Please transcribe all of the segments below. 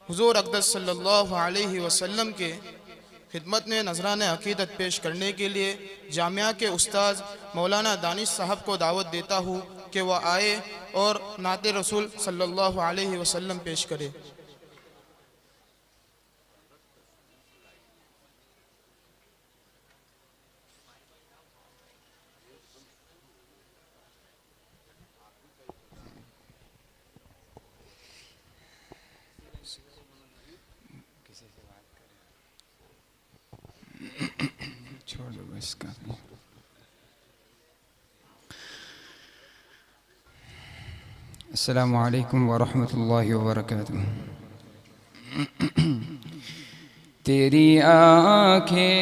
हुज़ूर अक़दस सल्लल्लाहु अलैहि वसल्लम के खिदमत में नजरान अक़ीदत पेश करने के लिए जामिया के उस्ताद मौलाना दानिश साहब को दावत देता हूँ कि वह आए और नाते रसूल सल्लल्लाहु अलैहि वसल्लम पेश करे। छोड़ दो इसका। अस्सलामु अलैकुम वरहमतुल्लाहि वबरकातुहू। तेरी आँखें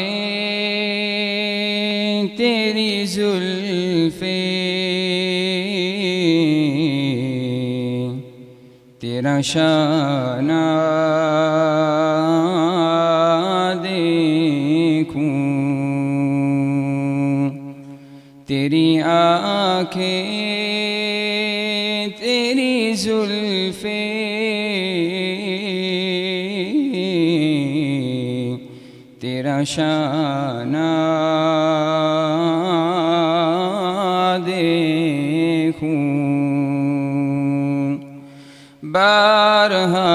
तेरी जुल्फ़े तेरा शाना देखूं, तेरी आँखें तेरी जुल्फ़े तेरा शाना देखूं। बारहा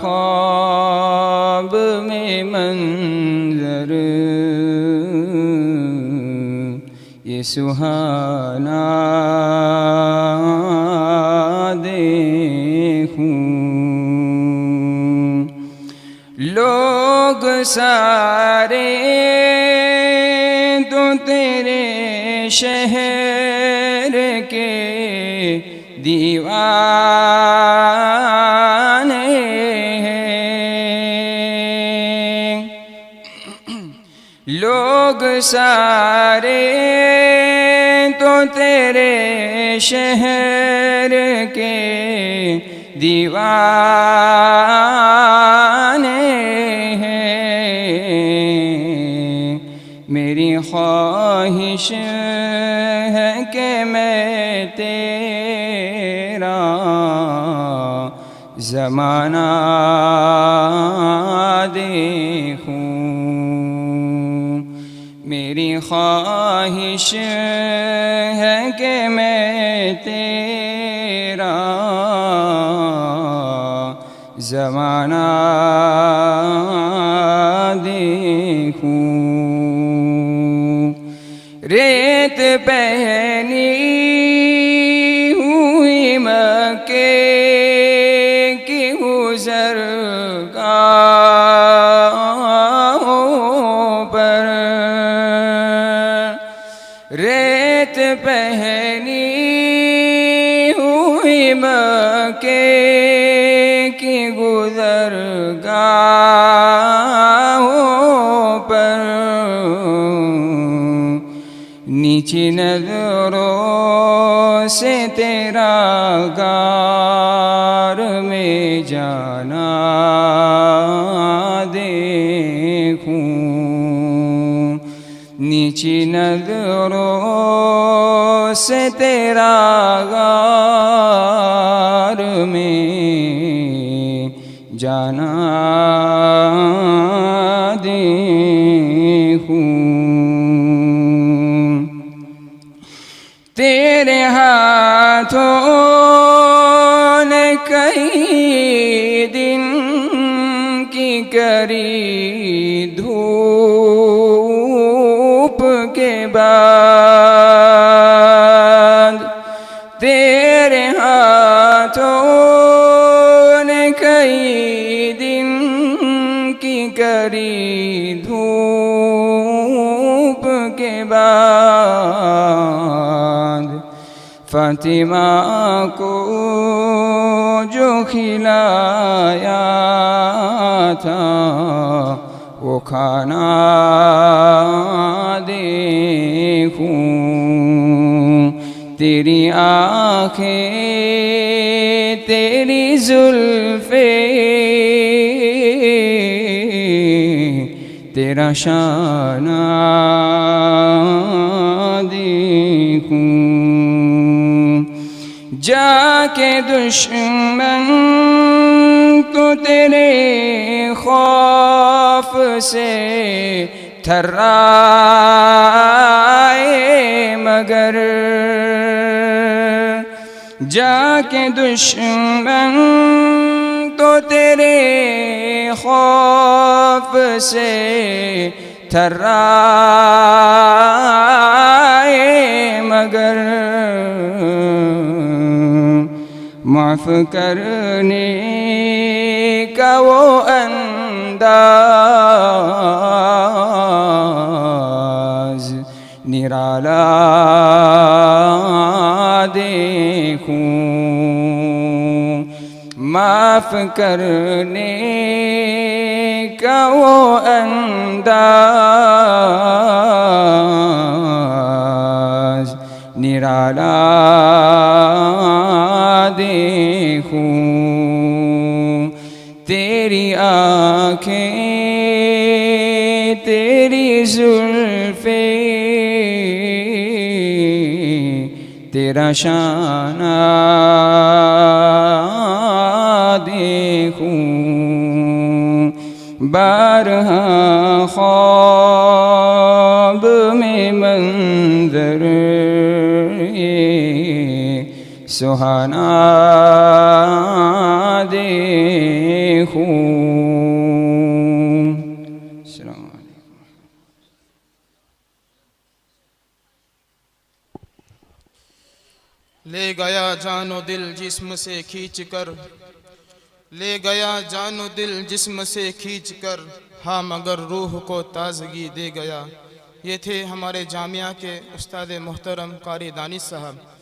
ख्वाब में मंज़र ये सुहाना देखूं। लोग सारे तो तेरे शहर के दीवाने हैं। लोग सारे तो तेरे शहर के दीवाने हैं। मेरी ख्वाहिश है कि मैं तेरा ज़माना देखूं। मेरी ख्वाहिश है कि मैं तेरा ज़माना देखूं। रेत पहनी हुई मक्के की गुज़रगाहों पर, रेत पहनी हुई मक्के की गुज़रगाहों पर, नीची नज़रों से तेरा गार में जाना देखूं। नीची नज़रों से तेरा गार में जाना देखूं। तेरे हाथों ने कई दिन की करी धूप के बाद, तेरे हाथों ने कई दिन की करी धूप के बाद, फातिमा को जो खिलाया था वो खाना देखूं। तेरी आँखें तेरी जुल्फ़े तेरा शाना देखूं। जाके दुश्मन तो तेरे खौफ से थर्राए मगर जाके दुश्मन तो तेरे खौफ से थर्राए मगर माफ़ करने का वो अंदाज़ निराला देखूं, माफ़ करने का वो अंदाज़ निराला देखूं। तेरी आँखें तेरी जुल्फ़े तेरा शाना देखूं, बारहा ख्वाब में मंज़र सुहाना देखूं। ले गया जानो दिल जिस्म से खींच कर, ले गया जानो दिल जिस्म से खींच कर, हाँ मगर रूह को ताज़गी दे गया। ये थे हमारे जामिया के उस्ताद मोहतरम कारी दानिश साहब।